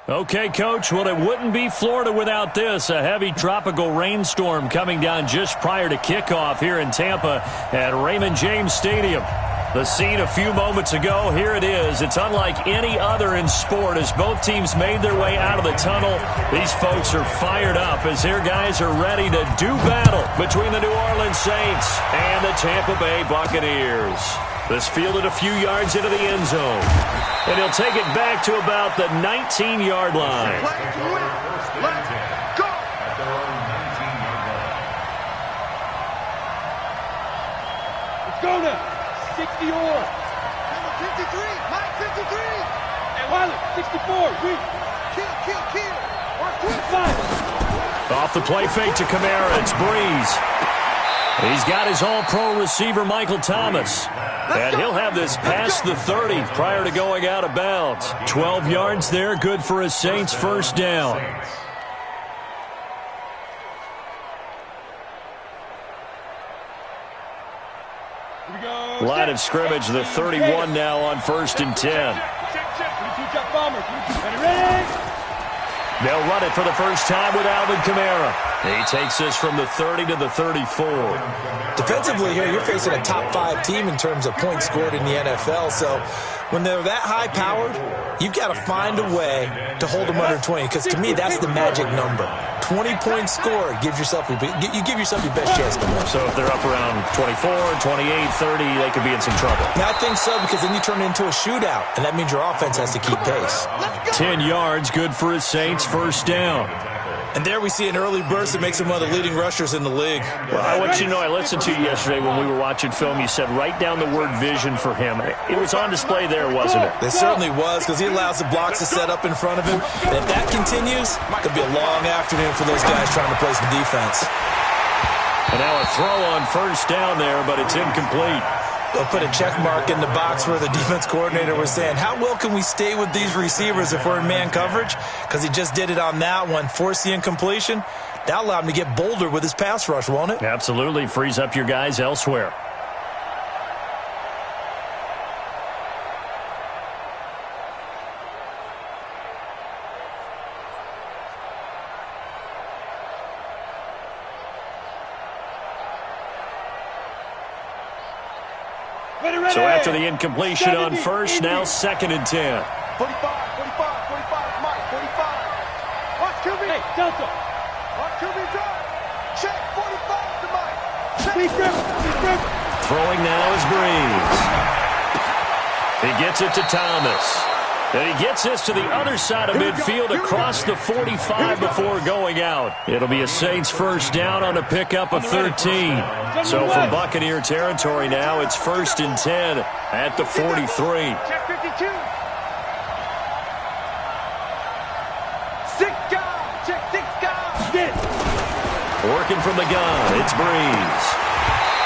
Okay, Coach, well, it wouldn't be Florida without this. A heavy tropical rainstorm coming down just prior to kickoff here in Tampa at Raymond James Stadium. The scene a few moments ago, here it is. It's unlike any other in sport as both teams made their way out of the tunnel. These folks are fired up as their guys are ready to do battle between the New Orleans Saints and the Tampa Bay Buccaneers. This fielded a few yards into the end zone. And he'll take it back to about the 19-yard line. Let's go! Let's go now. 60 or. Number 53, Mike 53. And Wiley, 64. Kill. Off the play fake to Kamara. It's Breeze. He's got his all-pro receiver, Michael Thomas. And he'll have this past the 30 prior to going out of bounds. 12 yards there, good for a Saints first down. Line of scrimmage, the 31 now on 1st and 10. They'll run it for the first time with Alvin Kamara. He takes this from the 30 to the 34. Defensively here, you're facing a top 5 team in terms of points scored in the NFL. So when they're that high-powered, you've got to find a way to hold them under 20. Because to me, that's the magic number. 20 points scored, you give yourself your best chance to win. So if they're up around 24, 28, 30, they could be in some trouble. Yeah, I think so, because then you turn it into a shootout, and that means your offense has to keep pace. 10 yards, good for a Saints first down. And there we see an early burst that makes him one of the leading rushers in the league. Well, I want you to know, I listened to you yesterday when we were watching film. You said write down the word vision for him. It was on display there, wasn't it? It certainly was, because he allows the blocks to set up in front of him. And if that continues, it could be a long afternoon for those guys trying to play some defense. And now a throw on first down there, but it's incomplete. They'll put a check mark in the box where the defense coordinator was saying, how well can we stay with these receivers if we're in man coverage? Because he just did it on that one, forced the incompletion. That'll allow him to get bolder with his pass rush, won't it? Absolutely. Frees up your guys elsewhere. So after the incompletion on first, now 2nd and 10. 45, Mike, 45. Watch QB. Hey, Delta. Watch QB drive. Check, 45 to Mike. Check. Throwing now is Breeze. He gets it to Thomas. And he gets this to the other side of midfield across the 45 before going out. It'll be a Saints first down on a pickup of 13. So from Buccaneer territory now, it's 1st and 10 at the 43. Check 52. 6 guys. Check 6 guys. Working from the gun, it's Breeze.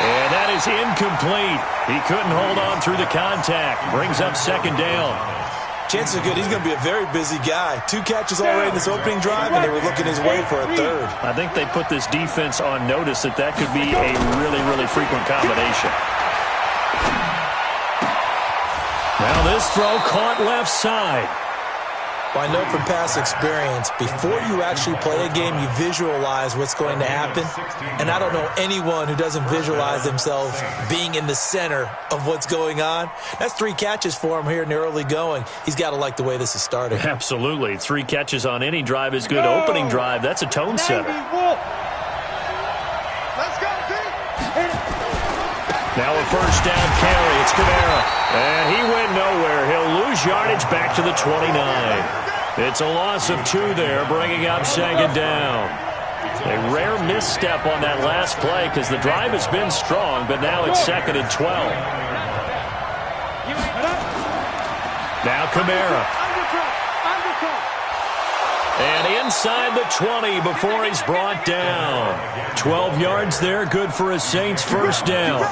And that is incomplete. He couldn't hold on through the contact. Brings up 2nd down. Chances are good he's going to be a very busy guy. 2 catches already in this opening drive, and they were looking his way for a 3rd. I think they put this defense on notice that could be a really, really frequent combination. Now this throw caught left side. Well, I know from past experience, before you actually play a game, you visualize what's going to happen. And I don't know anyone who doesn't visualize themselves being in the center of what's going on. That's 3 catches for him here in the early going. He's got to like the way this is starting. Absolutely. 3 catches on any drive is good. Opening drive, that's a tone setter. Let's go, team. Now a first down carry. It's Kamara. And he went nowhere. He'll lose yardage back to the 29. It's a loss of 2 there, bringing up 2nd down. A rare misstep on that last play because the drive has been strong, but now it's 2nd and 12. Now Kamara. And inside the 20 before he's brought down. 12 yards there, good for a Saints first down.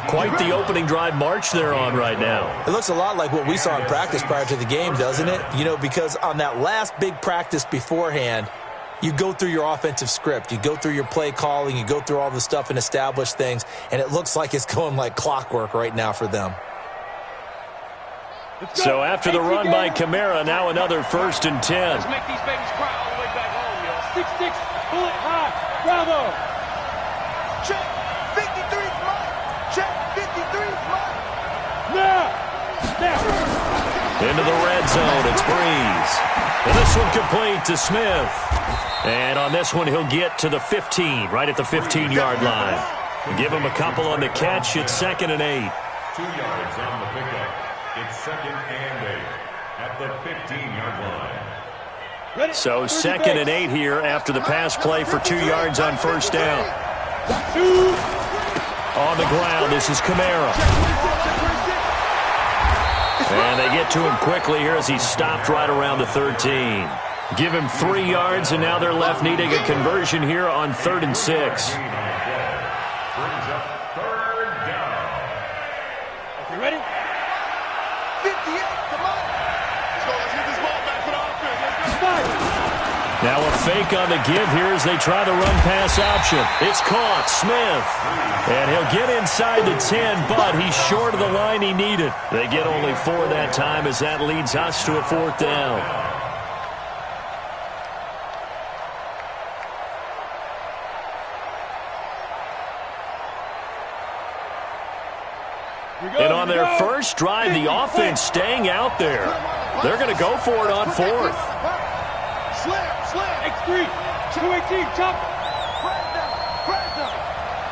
Quite the opening drive march they're on right now. It looks a lot like what we saw in practice prior to the game, doesn't it? You know, because on that last big practice beforehand, you go through your offensive script. You go through your play calling. You go through all the stuff and establish things. And it looks like it's going like clockwork right now for them. So after the run by Kamara, now another 1st and 10. Let's make these babies cry all the way back home, yo. 6-6, bullet high. Bravo. Check. 53's mine. Check. 53's mine. Now. Into the red zone, it's Breeze. And this one complete to Smith. And on this one, he'll get to the 15, right at the 15-yard line. Give him a couple on the catch. It's 2nd and 8. 2 yards on the pickup. It's 2nd and 8 at the 15-yard line. So 2nd and 8 here after the pass play for 2 yards on 1st down. On the ground, this is Kamara. And they get to him quickly here as he stopped right around the 13. Give him 3 yards, and now they're left needing a conversion here on 3rd and 6. Brings up 3rd down. You ready? 58, come on. Let's get this ball back for the offense. Let's go. Now a fake on the give here as they try the run-pass option. It's caught, Smith. And he'll get inside the 10, but he's short of the line he needed. They get only 4 that time as that leads us to a 4th down. And on their first drive, the offense staying out there. They're going to go for it on 4th. Slam. X3, 218, chop. Crash down.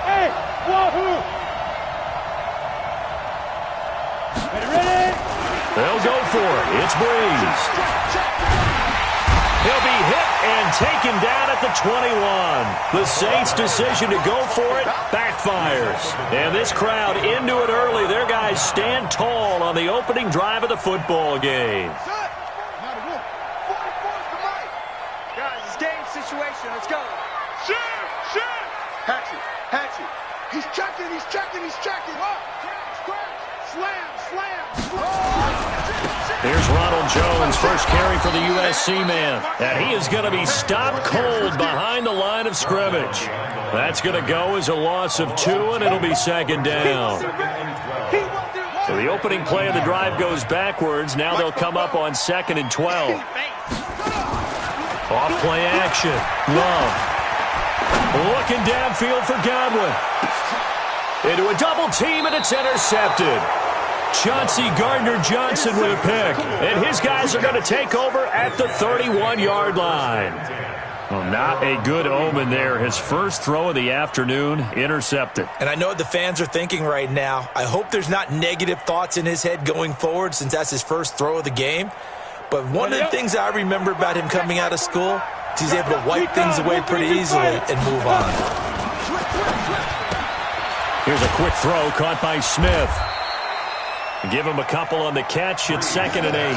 Hey, wahoo. Ready? They'll go for it. It's Breeze. He'll be hit and taken down at the 21. The Saints' decision to go for it backfires. And this crowd into it early. Their guys stand tall on the opening drive of the football game. Guys, it's game situation. Let's go. Shit. Hatchet. He's checking. Slam. Here's Ronald Jones, first carry for the USC man. And he is going to be stopped cold behind the line of scrimmage. That's going to go as a loss of 2, and it'll be 2nd down. So the opening play of the drive goes backwards. Now they'll come up on 2nd and 12. Off play action. Love. Looking downfield for Godwin. Into a double team, and it's intercepted. Chauncey Gardner-Johnson with a pick. And his guys are going to take over at the 31-yard line. Well, not a good omen there. His first throw of the afternoon, intercepted. And I know what the fans are thinking right now. I hope there's not negative thoughts in his head going forward since that's his first throw of the game. But one of the things I remember about him coming out of school is he's able to wipe things away pretty easily and move on. Here's a quick throw caught by Smith. Give him a couple on the catch. It's 2nd and 8.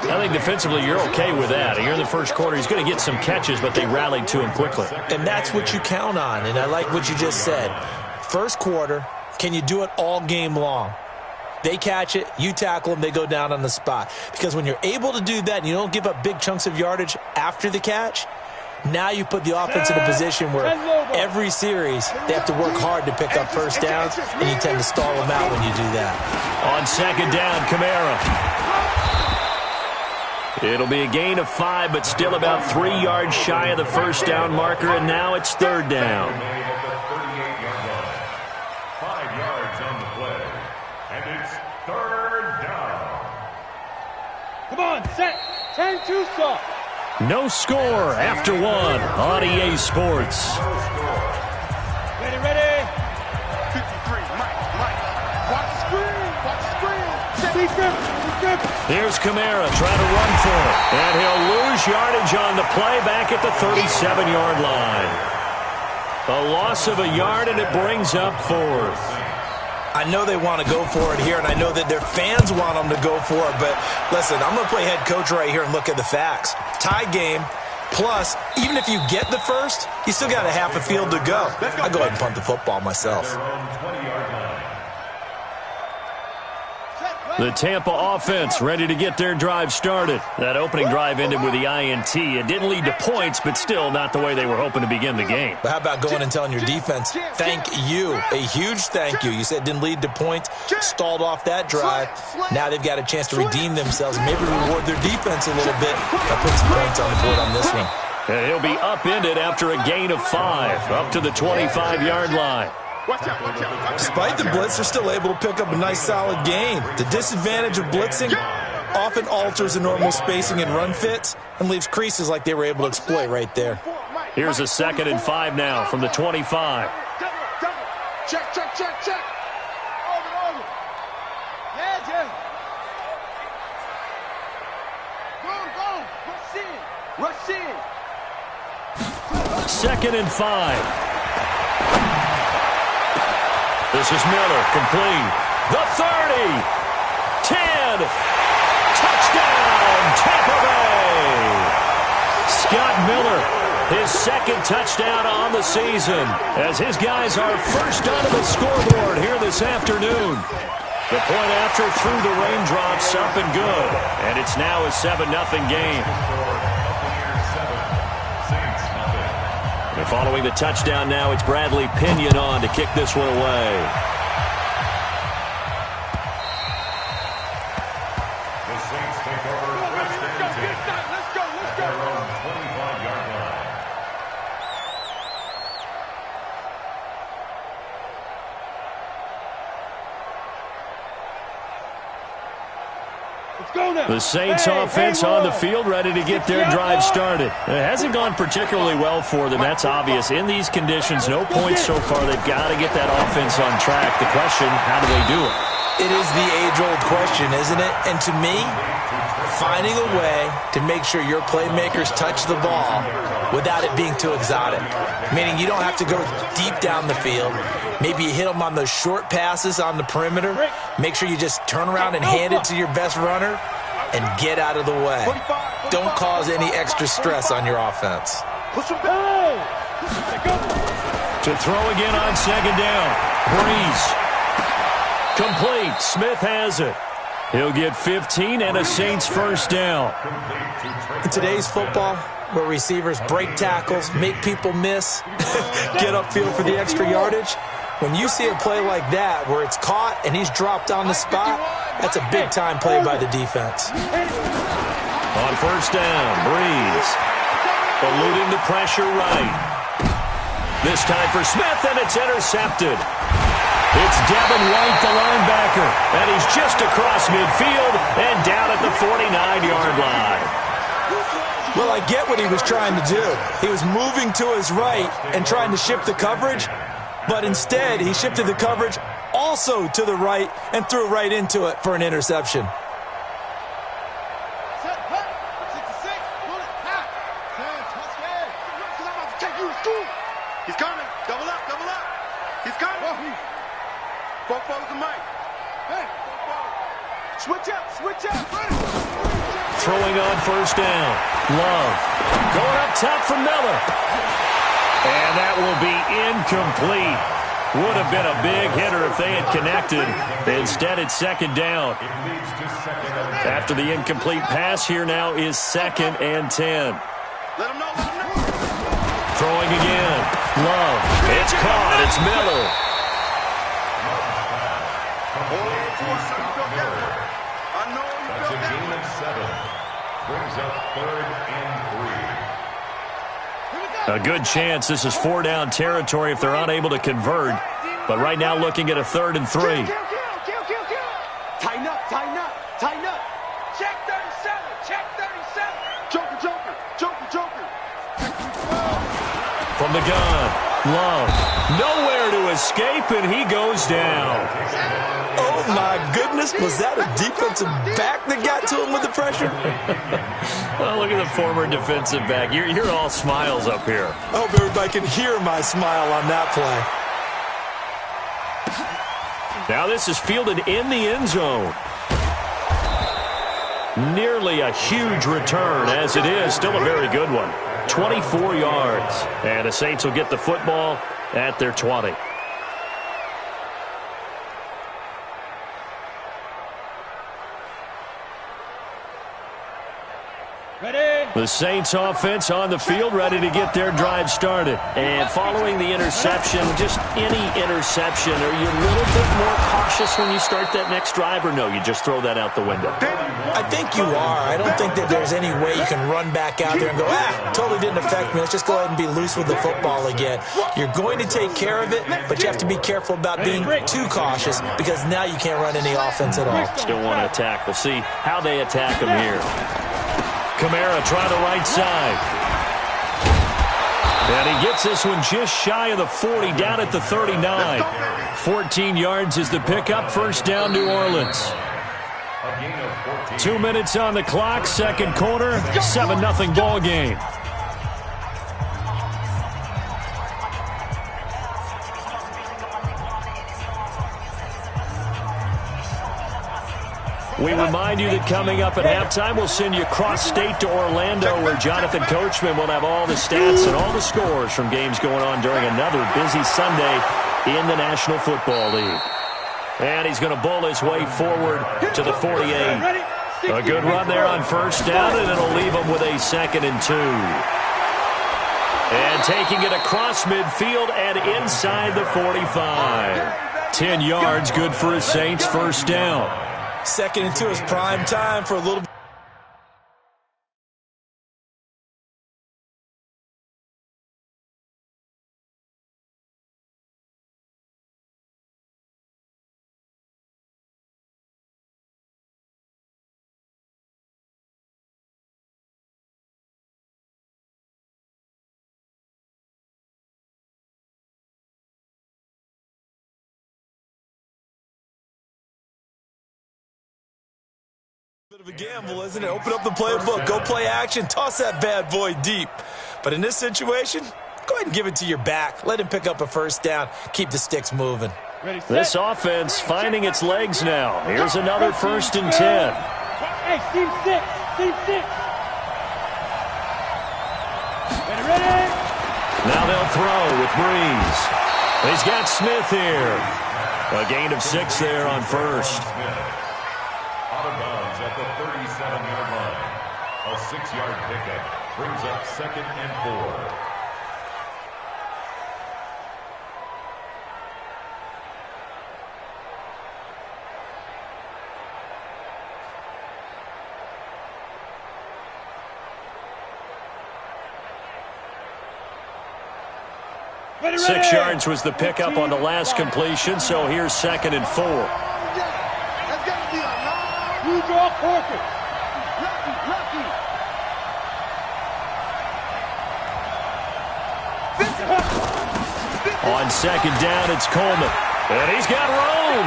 I think defensively you're okay with that. Here in the first quarter, he's going to get some catches, but they rallied to him quickly. And that's what you count on, and I like what you just said. First quarter, can you do it all game long? They catch it, you tackle them, they go down on the spot. Because when you're able to do that and you don't give up big chunks of yardage after the catch, now you put the offense in a position where every series they have to work hard to pick up first downs, and you tend to stall them out when you do that. On 2nd down, Kamara. It'll be a gain of 5, but still about 3 yards shy of the first down marker, and now it's 3rd down. 5 yards on the play, and it's 3rd down. Come on, set. 10-2 stop. No score after 1 on EA Sports. Ready. 53, Mike. Watch the screen. Here's Kamara trying to run for it. And he'll lose yardage on the play back at the 37-yard line. A loss of a yard, and it brings up 4th. I know they want to go for it here, and I know that their fans want them to go for it, but listen, I'm going to play head coach right here and look at the facts. Tie game, plus, even if you get the first, you still got a half a field to go. I go ahead and punt the football myself. Their own 20-yard line. The Tampa offense ready to get their drive started. That opening drive ended with the INT. It didn't lead to points, but still not the way they were hoping to begin the game. But how about going and telling your defense, thank you, a huge thank you. You said it didn't lead to points, stalled off that drive. Now they've got a chance to redeem themselves, maybe reward their defense a little bit by putting some points on the board on this one. And he'll be upended after a gain of 5, up to the 25-yard line. Despite the blitz, they're still able to pick up a nice solid gain. The disadvantage of blitzing often alters the normal spacing and run fits and leaves creases like they were able to exploit right there. Here's a 2nd and 5 now from the 25. Check. Over. Yeah, Jay. Go. Rush in. 2nd and 5. This is Miller, complete. The 30, 10, touchdown, Tampa Bay. Scott Miller, his 2nd touchdown on the season, as his guys are first onto the scoreboard here this afternoon. The point after through the raindrops, up and good, and it's now a 7-0 game. And following the touchdown now, it's Bradley Pinion on to kick this one away. The Saints take over first and 10 at their own 25-yard line. The Saints offense on the field, ready to get their drive started. It hasn't gone particularly well for them. That's obvious. In these conditions, no points so far. They've got to get that offense on track. The question, how do they do it? It is the age-old question, isn't it? And to me, finding a way to make sure your playmakers touch the ball without it being too exotic. Meaning you don't have to go deep down the field. Maybe you hit them on those short passes on the perimeter. Make sure you just turn around and hand it to your best runner and get out of the way. Don't cause any extra stress on your offense. To throw again on 2nd down. Breeze. Complete. Smith has it. He'll get 15 and a Saints first down. In today's football, where receivers break tackles, make people miss, get upfield for the extra yardage, when you see a play like that where it's caught and he's dropped on the spot, that's a big-time play by the defense. On 1st down, Breeze. Eluding the pressure right. This time for Smith, and it's intercepted. It's Devin White, the linebacker, and he's just across midfield and down at the 49-yard line. Well, I get what he was trying to do. He was moving to his right and trying to shift the coverage, but instead he shifted the coverage also to the right and threw right into it for an interception. He's coming. Double up. He's coming. Four-four's the mic. Hey, switch up. Throwing on 1st down. Love. Going up top for Miller. And that will be incomplete. Would have been a big hitter if they had connected. Instead, it's 2nd down. After the incomplete pass, here now is 2nd and 10. Let him know. Throwing again. Love. It's caught. It's Miller. That's a gain of 7. Brings up 3rd and 3. A good chance this is 4-down territory if they're unable to convert. But right now looking at a 3rd and 3. Tighten up. Check 37. Joker. From the gun. Love. Nowhere to escape, and he goes down. Oh, my goodness. Was that a defensive back that got to him with the pressure? Well, look at the former defensive back. You're all smiles up here. I hope everybody can hear my smile on that play. Now this is fielded in the end zone. Nearly a huge return, as it is. Still a very good one. 24 yards. And the Saints will get the football at their 20. The Saints offense on the field, ready to get their drive started. And following the interception, just any interception, are you a little bit more cautious when you start that next drive, or no, you just throw that out the window? I think you are. I don't think that there's any way you can run back out there and go, totally didn't affect me. Let's just go ahead and be loose with the football again. You're going to take care of it, but you have to be careful about being too cautious because now you can't run any offense at all. Still want to attack. We'll see how they attack them here. Kamara try the right side. And he gets this one just shy of the 40, down at the 39. 14 yards is the pickup. First down, New Orleans. 2 minutes on the clock, second quarter, 7-0 ball game. We remind you that coming up at halftime, we'll send you cross-state to Orlando, where Jonathan Coachman will have all the stats and all the scores from games going on during another busy Sunday in the National Football League. And he's going to bowl his way forward to the 48. A good run there on first down, and it'll leave him with a 2nd and 2. And taking it across midfield and inside the 45. 10 yards, good for his Saints, first down. 2nd and 2 is prime time for a little bit. Bit of a gamble, isn't it? Open up the playbook, go play action, toss that bad boy deep. But in this situation, go ahead and give it to your back. Let him pick up a first down. Keep the sticks moving. This offense finding its legs now. Here's another 1st and 10. Hey, team 6. Team 6. Ready? Now they'll throw with Breeze. He's got Smith here. A gain of 6 there on first. Out of bounds at the 37-yard line. A 6-yard pickup brings up 2nd and 4. Ready. 6 yards was the pickup on the last completion, so here's 2nd and 4. You draw Corker. On 2nd down, it's Coleman. And he's got room.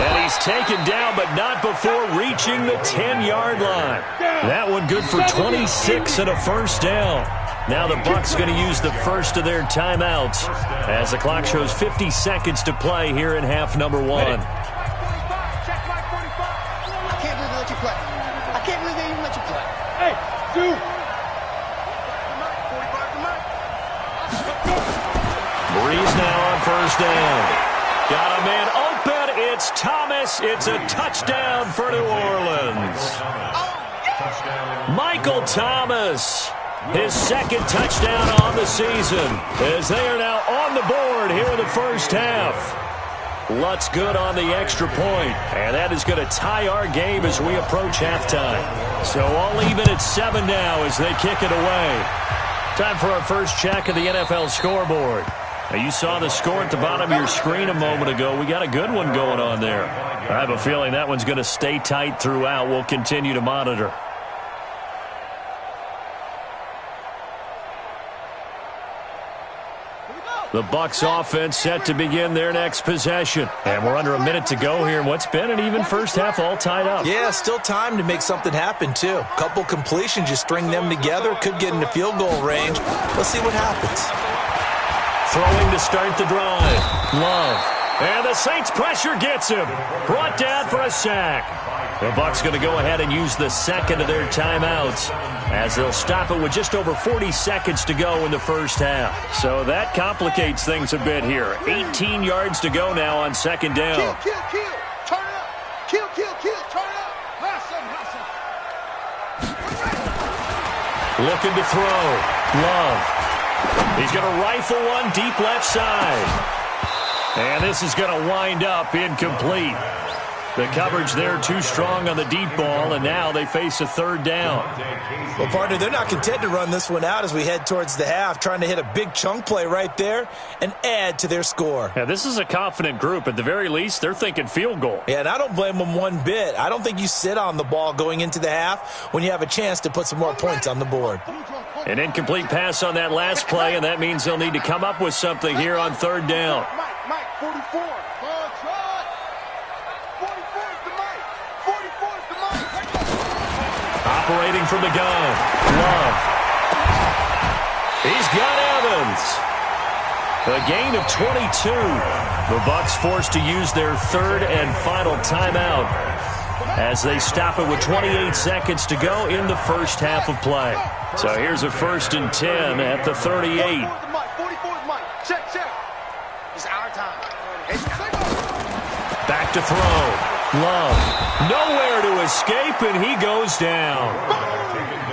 And he's taken down, but not before reaching the 10-yard line. That one good for 26 and a first down. Now the Bucs going to use the first of their timeouts as the clock shows 50 seconds to play here in half number 1. I can't believe they let you play. I can't believe they even let you play. Hey, dude. Breeze now on first down. Got a man open. It's Thomas. It's a touchdown for New Orleans. Michael Thomas. His 2nd touchdown on the season as they are now on the board here in the first half. Lutz good on the extra point, and that is going to tie our game as we approach halftime. So all even at 7 now as they kick it away. Time for our first check of the NFL scoreboard. Now, you saw the score at the bottom of your screen a moment ago. We got a good one going on there. I have a feeling that one's going to stay tight throughout. We'll continue to monitor. The Bucs offense set to begin their next possession. And we're under a minute to go here in what's been an even first half, all tied up. Yeah, still time to make something happen, too. Couple completions, you string them together, could get into field goal range. Let's see what happens. Throwing to start the drive. Love. And the Saints pressure gets him. Brought down for a sack. The Bucs going to go ahead and use the 2nd of their timeouts as they'll stop it with just over 40 seconds to go in the first half. So that complicates things a bit here. 18 yards to go now on 2nd down. Kill. Turn it up. Kill. Turn it up. Hustle. Looking to throw. Love. He's going to rifle one deep left side. And this is going to wind up incomplete. The coverage there too strong on the deep ball, and now they face a third down. Well, partner, they're not content to run this one out as we head towards the half, trying to hit a big chunk play right there and add to their score. Yeah, this is a confident group. At the very least, they're thinking field goal. Yeah, and I don't blame them one bit. I don't think you sit on the ball going into the half when you have a chance to put some more points on the board. An incomplete pass on that last play, and that means they'll need to come up with something here on third down. Mike, 44. 44 is the Mike. 44 is the Mike. Operating from the gun. Love. He's got Evans. A gain of 22. The Bucs forced to use their third and final timeout as they stop it with 28 seconds to go in the first half of play. So here's a 1st and 10 at the 38. 44 is Mike. Check. It's our time. Back to throw. Love. Nowhere to escape, and he goes down.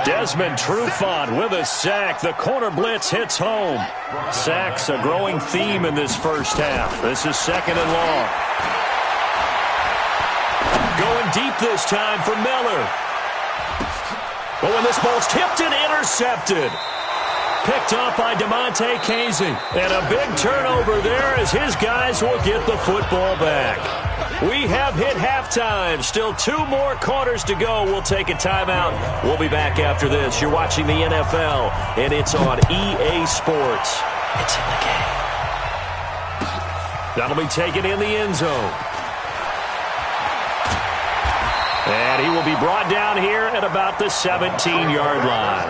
Desmond Trufant with a sack. The corner blitz hits home. Sacks a growing theme in this first half. This is 2nd and long. Going deep this time for Miller. But when this ball's tipped and intercepted. Picked off by DeMonte Casey. And a big turnover there as his guys will get the football back. We have hit halftime. Still 2 more quarters to go. We'll take a timeout. We'll be back after this. You're watching the NFL, and it's on EA Sports. It's in the game. That'll be taken in the end zone. And he will be brought down here at about the 17-yard line.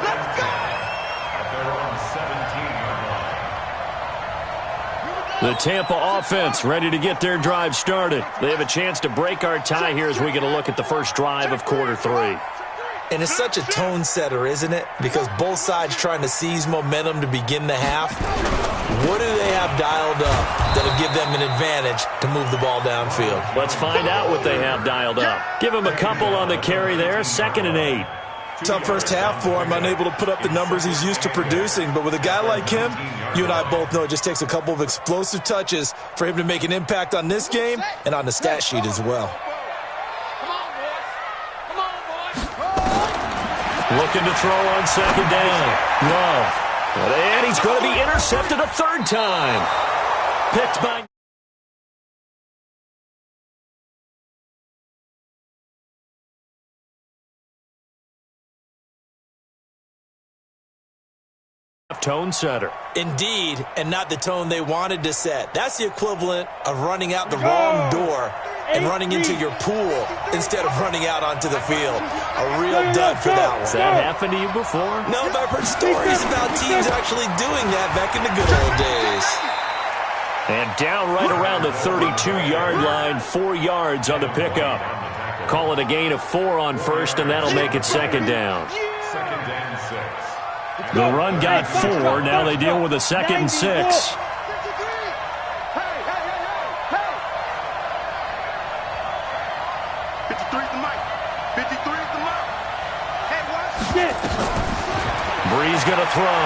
The Tampa offense ready to get their drive started. They have a chance to break our tie here as we get a look at the first drive of quarter 3. And it's such a tone setter, isn't it? Because both sides trying to seize momentum to begin the half. What do they have dialed up that'll give them an advantage to move the ball downfield? Let's find out what they have dialed up. Give him a couple on the carry there. 2nd and 8. Tough first half for him, unable to put up the numbers he's used to producing. But with a guy like him, you and I both know it just takes a couple of explosive touches for him to make an impact on this game and on the stat sheet as well. Looking to throw on 2nd down. Love. And he's going to be intercepted a 3rd time. Picked by... tone setter. Indeed, and not the tone they wanted to set. That's the equivalent of running out the wrong door and running into your pool instead of running out onto the field. A real dud for that one. Has that happened to you before? No, but I've heard stories about teams actually doing that back in the good old days. And down right around the 32-yard line, 4 yards on the pickup. Call it a gain of 4 on 1st, and that'll make it 2nd down. 2nd and 6. The run got 4. Now they deal with a 2nd and 6. Breeze going to throw.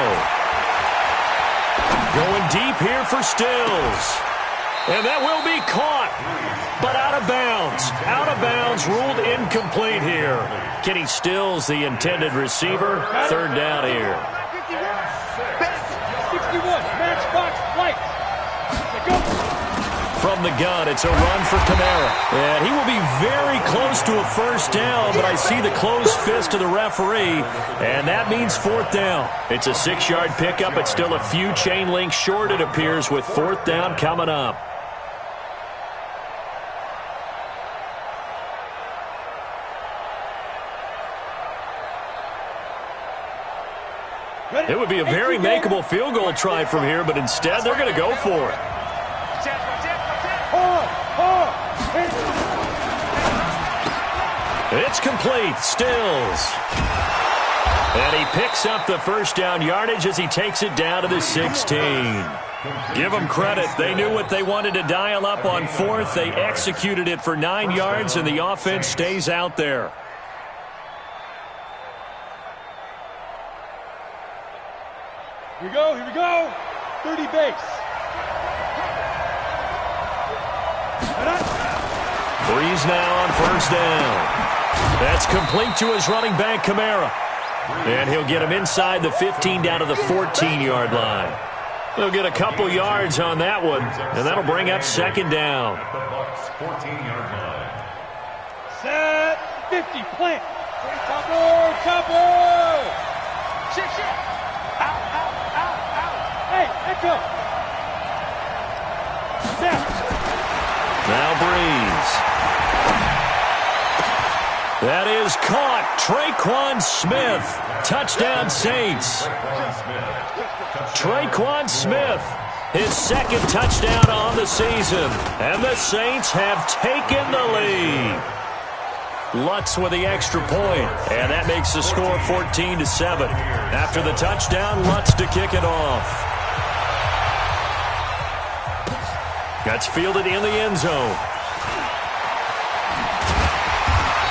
Going deep here for Stills. And that will be caught, but out of bounds. Out of bounds, ruled incomplete here. Kenny Stills, the intended receiver. 3rd down here. 61, matchbox flight. From the gun, it's a run for Kamara. And he will be very close to a 1st down, but I see the closed fist of the referee, and that means 4th down. It's a 6-yard pickup. It's still a few chain links short, it appears, with 4th down coming up. It would be a very makeable field goal try from here, but instead they're going to go for it. It's complete. Stills. And he picks up the 1st down yardage as he takes it down to the 16. Give them credit. They knew what they wanted to dial up on 4th. They executed it for 9 yards, and the offense stays out there. Here we go, here we go. 30 base. Breeze now on first down. That's complete to his running back, Kamara. And he'll get him inside the 15 down to the 14-yard line. He'll get a couple yards on that one, and that'll bring up second down. The Bucs 14-yard line. Set. 50. Plant. Chopper. Chopper. Shit, shit. Out, out, out, out. Hey, echo. Snap. Now Breeze. That is caught. Traquan Smith. Touchdown, Saints. Traquan Smith, his second touchdown on the season. And the Saints have taken the lead. Lutz with the extra point. And that makes the score 14-7. After the touchdown, Lutz to kick it off. That's fielded in the end zone.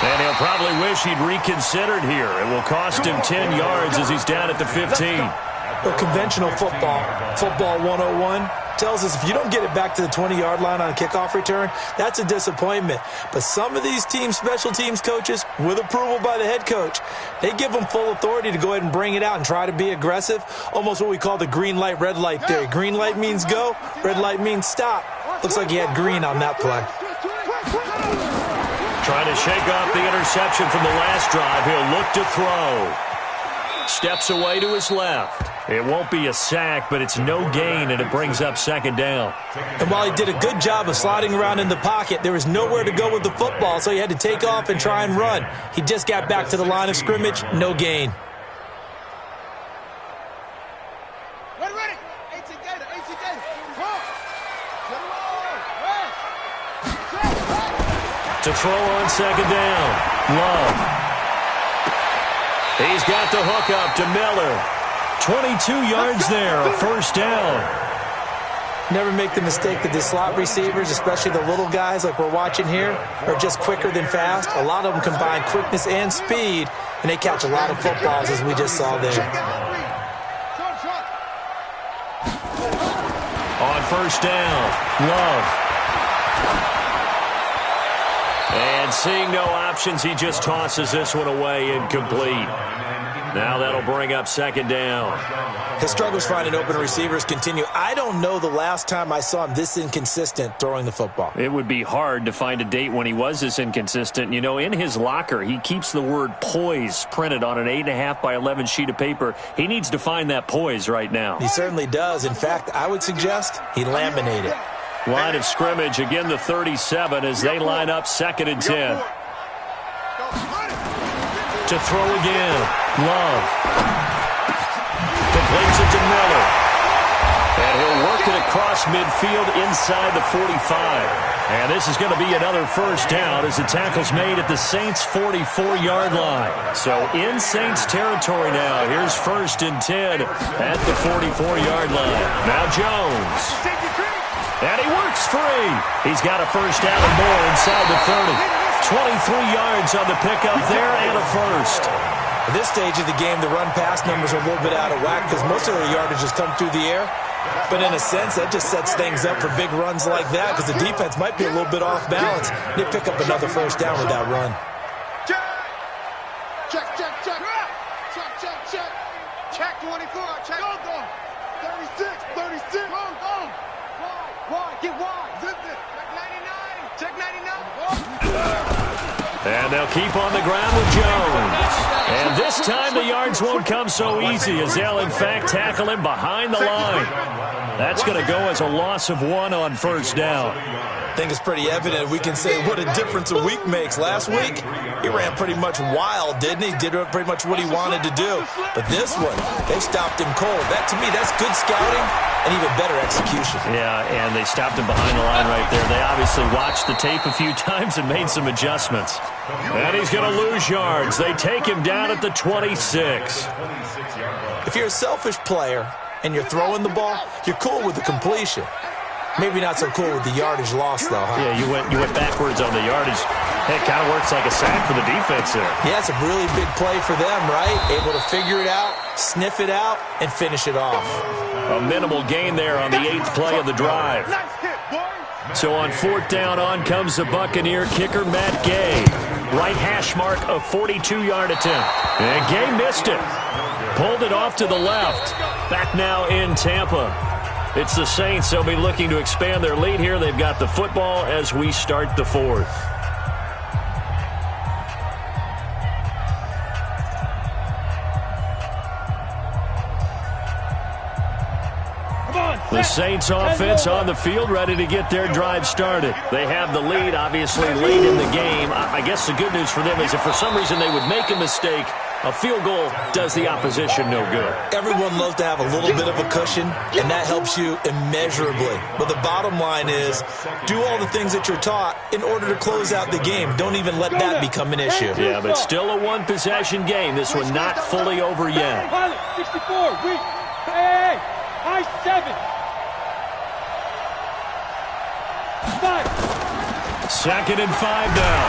And he'll probably wish he'd reconsidered here. It will cost him 10 yards as he's down at the 15. Well, conventional football 101, tells us if you don't get it back to the 20-yard line on a kickoff return, that's a disappointment. But some of these special teams coaches, with approval by the head coach, they give them full authority to go ahead and bring it out and try to be aggressive, almost what we call the green light, red light theory. Green light means go, red light means stop. Looks like he had green on that play. Trying to shake off the interception from the last drive. He'll look to throw. Steps away to his left. It won't be a sack, but it's no gain, and it brings up second down. And while he did a good job of sliding around in the pocket, there was nowhere to go with the football, so he had to take off and try and run. He just got back to the line of scrimmage, no gain. Ready. 18 Gator. To throw on second down. Love. He's got the hook up to Miller. 22 yards there, a first down. Never make the mistake that the slot receivers, especially the little guys like we're watching here, are just quicker than fast. A lot of them combine quickness and speed, and they catch a lot of footballs, as we just saw there. On first down, Love. And seeing no options, he just tosses this one away, incomplete. Now that'll bring up second down. His struggles finding open receivers continue. I don't know the last time I saw him this inconsistent throwing the football. It would be hard to find a date when he was this inconsistent. You know, in his locker, he keeps the word poise printed on an 8.5 by 11 sheet of paper. He needs to find that poise right now. He certainly does. In fact, I would suggest he laminate it. Line of scrimmage, again the 37 as they line up 2nd and 10. To throw again, Love. Completes it to Miller. And he'll work it across midfield inside the 45. And this is going to be another first down as the tackle's made at the Saints' 44-yard line. So in Saints territory now. Here's 1st and 10 at the 44-yard line. Now Jones. And he works free. He's got a first down and more inside the 30. 23 yards on the pickup there and a first. At this stage of the game, the run-pass numbers are a little bit out of whack because most of their yardage has come through the air. But in a sense, that just sets things up for big runs like that because the defense might be a little bit off balance. They pick up another first down with that run. Check. Check 24. Check. Go. 36. Go. Wide. Get wide. Zip it. Check 99. And they'll keep on the ground with Jones. And this time the yards won't come so easy as they'll, in fact, tackle him behind the line. That's going to go as a loss of 1 on first down. I think it's pretty evident. We can say what a difference a week makes. Last week, he ran pretty much wild, didn't he? Did pretty much what he wanted to do. But this one, they stopped him cold. That, to me, that's good scouting and even better execution. Yeah, and they stopped him behind the line right there. They obviously watched the tape a few times and made some adjustments. And he's going to lose yards. They take him down at the 26. If you're a selfish player and you're throwing the ball, you're cool with the completion. Maybe not so cool with the yardage loss, though, huh? Yeah, you went backwards on the yardage. It kind of works like a sack for the defense there. Yeah, it's a really big play for them, right? Able to figure it out, sniff it out, and finish it off. A minimal gain there on the 8th play of the drive. So on 4th down, on comes the Buccaneer kicker, Matt Gay. Right hash mark, a 42-yard attempt. And Gay missed it. Pulled it off to the left. Back now in Tampa. It's the Saints. They'll be looking to expand their lead here. They've got the football as we start the 4th. The Saints offense on the field, ready to get their drive started. They have the lead, obviously, late in the game. I guess the good news for them is if for some reason they would make a mistake, a field goal does the opposition no good. Everyone loves to have a little bit of a cushion, and that helps you immeasurably. But the bottom line is, do all the things that you're taught in order to close out the game. Don't even let that become an issue. Yeah, but still a one-possession game. This one not fully over yet. 64, weak. Hey, high 7. 2nd and 5 now.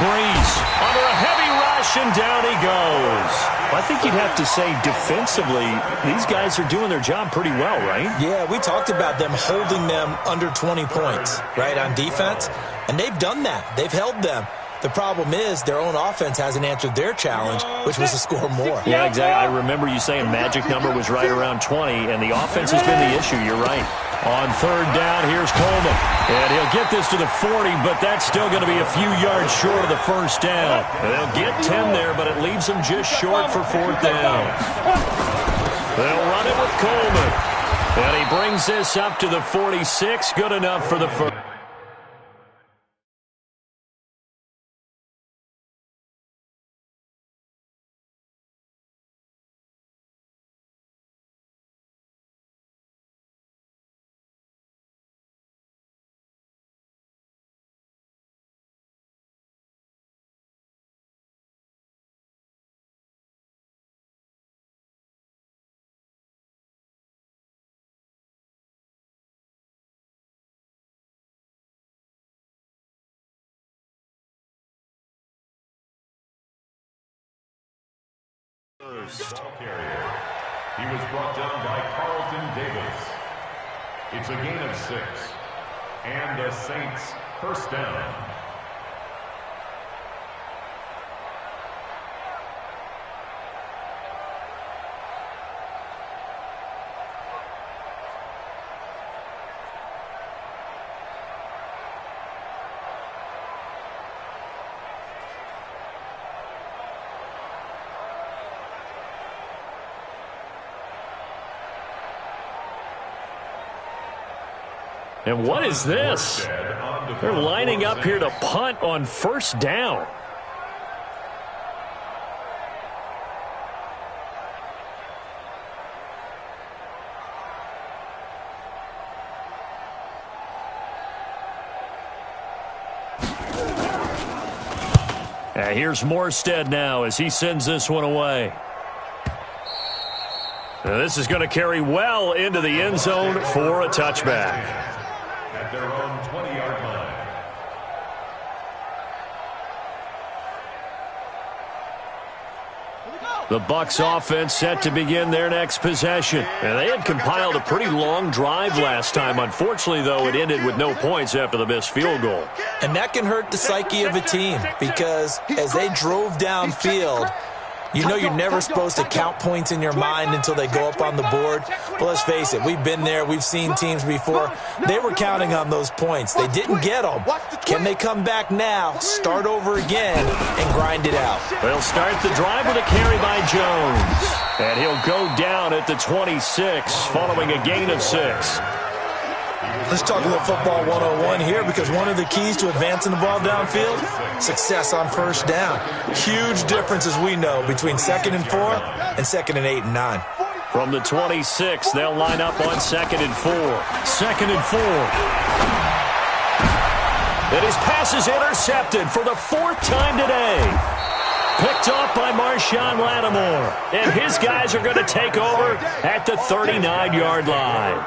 Breeze under a heavy rush, and down he goes. I think you'd have to say defensively, these guys are doing their job pretty well, right? Yeah, we talked about them holding them under 20 points, right, on defense. And they've done that. They've held them. The problem is their own offense hasn't answered their challenge, which was to score more. Yeah, exactly. I remember you saying magic number was right around 20, and the offense has been the issue. You're right. On 3rd down, here's Coleman. And he'll get this to the 40, but that's still going to be a few yards short of the 1st down. They'll get 10 there, but it leaves them just short for 4th down. They'll run it with Coleman. And he brings this up to the 46. Good enough for the first. Carrier. He was brought down by Carlton Davis. It's a gain of 6. And the Saints 1st down. And what is this? They're lining up here to punt on 1st down. And here's Morstead now as he sends this one away. Now this is going to carry well into the end zone for a touchback. At their own 20-yard line. The Bucs offense set to begin their next possession. And they had compiled a pretty long drive last time. Unfortunately, though, it ended with no points after the missed field goal. And that can hurt the psyche of a team because as they drove downfield, you know you're never supposed to count points in your mind until they go up on the board. But let's face it, we've been there. We've seen teams before. They were counting on those points. They didn't get them. Can they come back now, start over again, and grind it out? They'll start the drive with a carry by Jones. And he'll go down at the 26 following a gain of 6. Let's talk a little football 101 here because one of the keys to advancing the ball downfield, success on 1st down. Huge difference, as we know, between 2nd and 4 and 2nd and 8 and 9. From the 26, they'll line up on 2nd and 4. 2nd and 4. And his pass is intercepted for the 4th time today. Picked off by Marshawn Lattimore. And his guys are going to take over at the 39-yard line.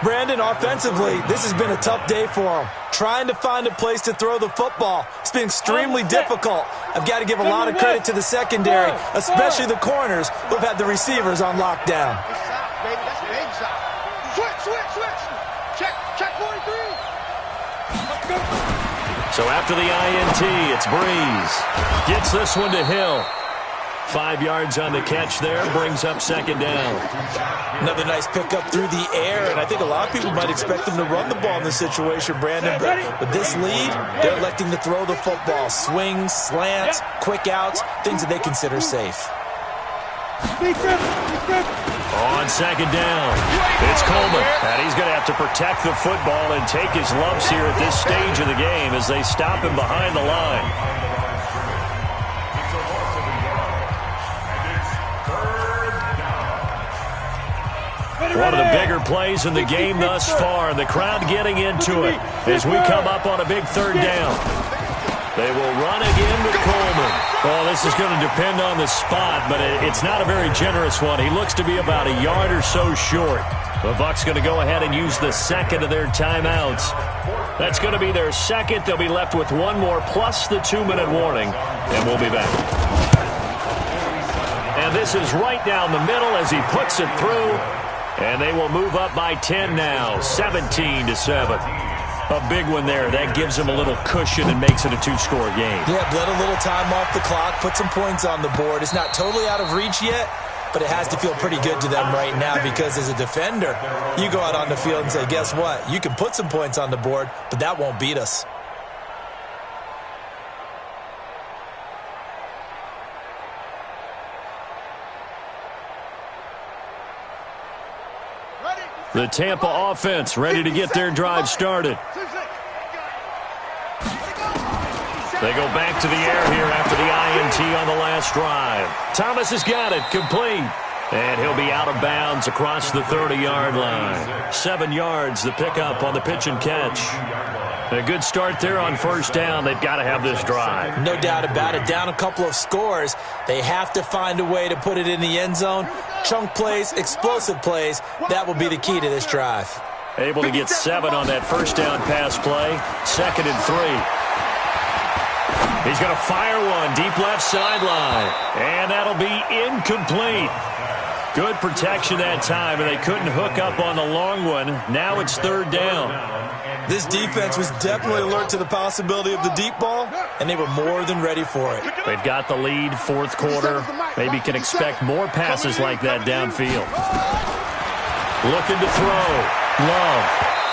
Brandon, offensively, this has been a tough day for him. Trying to find a place to throw the football. It's been extremely difficult. I've got to give a lot of credit to the secondary, especially the corners who have had the receivers on lockdown. Switch. Check 43. So after the INT, it's Breeze. Gets this one to Hill. 5 yards on the catch there, brings up second down. Another nice pickup through the air, and I think a lot of people might expect them to run the ball in this situation, Brandon. But with this lead, they're electing to throw the football. Swings, slants, quick outs, things that they consider safe. On second down, it's Coleman. And he's going to have to protect the football and take his lumps here at this stage of the game as they stop him behind the line. One of the bigger plays in the game thus far. The crowd getting into it as we come up on a big third down. They will run again with Coleman. Well, this is going to depend on the spot, but it's not a very generous one. He looks to be about a yard or so short. The Bucs going to go ahead and use the second of their timeouts. That's going to be their second. They'll be left with one more plus the 2-minute warning, and we'll be back. And this is right down the middle as he puts it through. And they will move up by 10 now, 17-7. A big one there. That gives them a little cushion and makes it a 2-score game. Yeah, bled a little time off the clock, put some points on the board. It's not totally out of reach yet, but it has to feel pretty good to them right now because as a defender, you go out on the field and say, guess what? You can put some points on the board, but that won't beat us. The Tampa offense ready to get their drive started. They go back to the air here after the INT on the last drive. Thomas has got it, complete. And he'll be out of bounds across the 30-yard line. 7 yards, the pickup on the pitch and catch. A good start there on first down. They've got to have this drive. No doubt about it. Down a couple of scores. They have to find a way to put it in the end zone. Chunk plays, explosive plays. That will be the key to this drive. Able to get 7 on that first down pass play. 2nd and 3. He's going to fire one deep left sideline. And that'll be incomplete. Good protection that time, and they couldn't hook up on the long one. Now it's 3rd down. This defense was definitely alert to the possibility of the deep ball, and they were more than ready for it. They've got the lead, 4th quarter. Maybe can expect more passes like that downfield. Looking to throw. Love.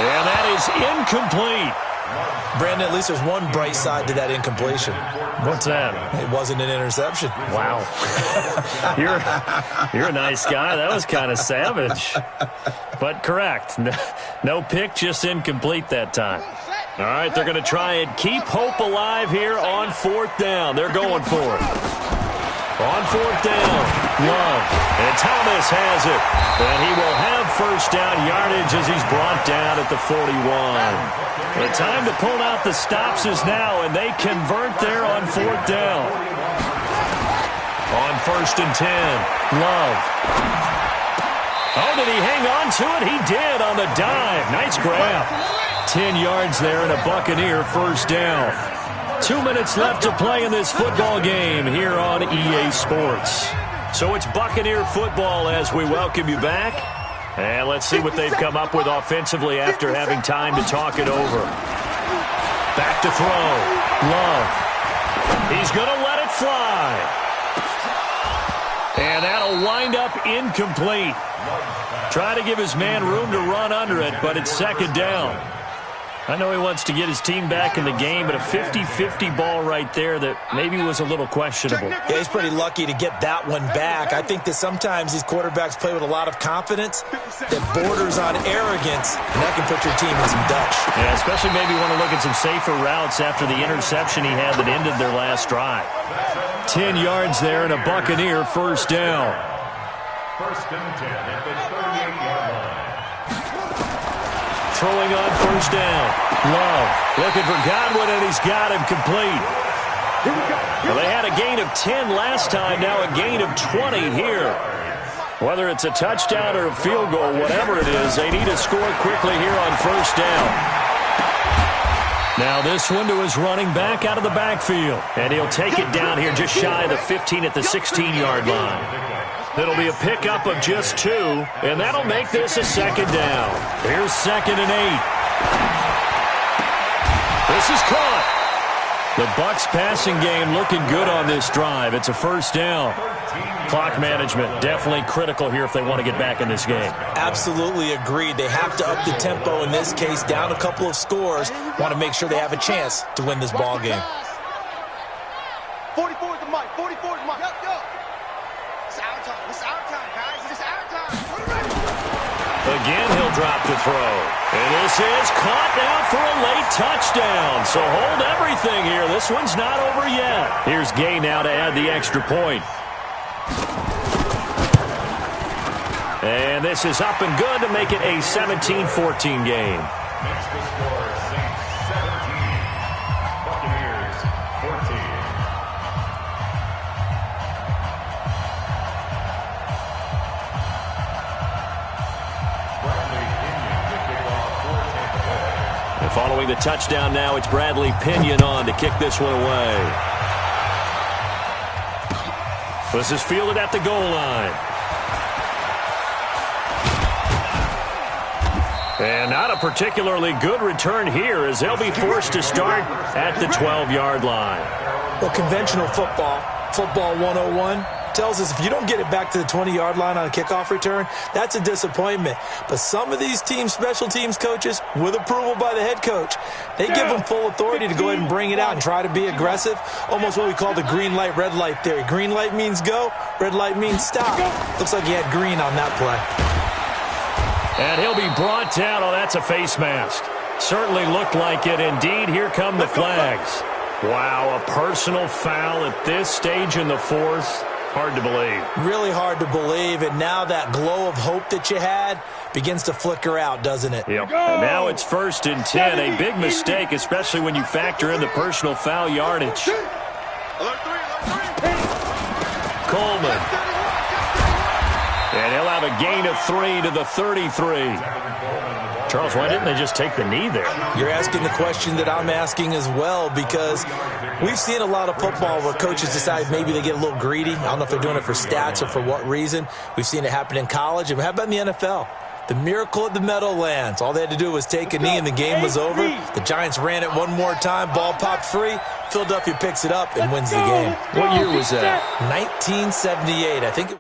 And that is incomplete. Brandon, at least there's one bright side to that incompletion. What's that? It wasn't an interception. Wow. You're a nice guy. That was kind of savage. But correct. No pick, just incomplete that time. All right, they're going to try and keep hope alive here on 4th down. They're going for it. On 4th down, Love. And Thomas has it. And he will have first down yardage as he's brought down at the 41. The time to pull out the stops is now, and they convert there on 4th down. On 1st and 10, Love. Oh, did he hang on to it? He did on the dive. Nice grab. 10 yards there and a Buccaneer first down. 2 minutes left to play in this football game here on EA Sports. So it's Buccaneer football as we welcome you back. And let's see what they've come up with offensively after having time to talk it over. Back to throw. Love. He's going to let it fly. And that'll wind up incomplete. Try to give his man room to run under it, but it's 2nd down. I know he wants to get his team back in the game, but a 50-50 ball right there that maybe was a little questionable. Yeah, he's pretty lucky to get that one back. I think that sometimes these quarterbacks play with a lot of confidence that borders on arrogance, and that can put your team in some Dutch. Yeah, especially maybe want to look at some safer routes after the interception he had that ended their last drive. 10 yards there and a Buccaneer first down. 1st and 10 at the 38-yard line. Throwing on first down. Love looking for Godwin, and he's got him complete. Well, they had a gain of 10 last time, now a gain of 20 here. Whether it's a touchdown or a field goal, whatever it is, they need to score quickly here on first down. Now this one to his running back out of the backfield. And he'll take it down here just shy of the 15 at the 16-yard line. It'll be a pickup of just 2, and that'll make this a second down. Here's 2nd and 8. This is caught. The Bucs passing game looking good on this drive. It's a first down. Clock management definitely critical here if they want to get back in this game. Absolutely agreed. They have to up the tempo in this case, down a couple of scores. Want to make sure they have a chance to win this ball game. 44 is the mic. 44 is the mic. Go. It's our time. It's our time, guys. It's our time. Again, he'll drop the throw. And this is caught now for a late touchdown. So hold everything here. This one's not over yet. Here's Gay now to add the extra point. And this is up and good to make it a 17-14 game. Makes the score Saints 17, Buccaneers 14. And following the touchdown now, it's Bradley Pinion on to kick this one away. This is fielded at the goal line. And not a particularly good return here as they'll be forced to start at the 12-yard line. Well, conventional football 101, tells us if you don't get it back to the 20-yard line on a kickoff return, that's a disappointment. But some of these teams, special teams coaches, with approval by the head coach, they give them full authority to go ahead and bring it out and try to be aggressive, almost what we call the green light, red light theory. Green light means go, red light means stop. Looks like he had green on that play. And he'll be brought down. Oh, that's a face mask. Certainly looked like it. Indeed, here come the flags. Wow, a personal foul at this stage in the fourth. Hard to believe. Really hard to believe, and now that glow of hope that you had begins to flicker out, doesn't it? Yep. And now it's 1st and 10. A big mistake, especially when you factor in the personal foul yardage. Coleman. And he'll have a gain of 3 to the 33. Charles, why didn't they just take the knee there? You're asking the question that I'm asking as well, because we've seen a lot of football where coaches decide maybe they get a little greedy. I don't know if they're doing it for stats or for what reason. We've seen it happen in college. And how about in the NFL? The miracle at the Meadowlands. All they had to do was take a knee and the game was over. The Giants ran it one more time. Ball popped free. Philadelphia picks it up and wins the game. What year was that? 1978. I think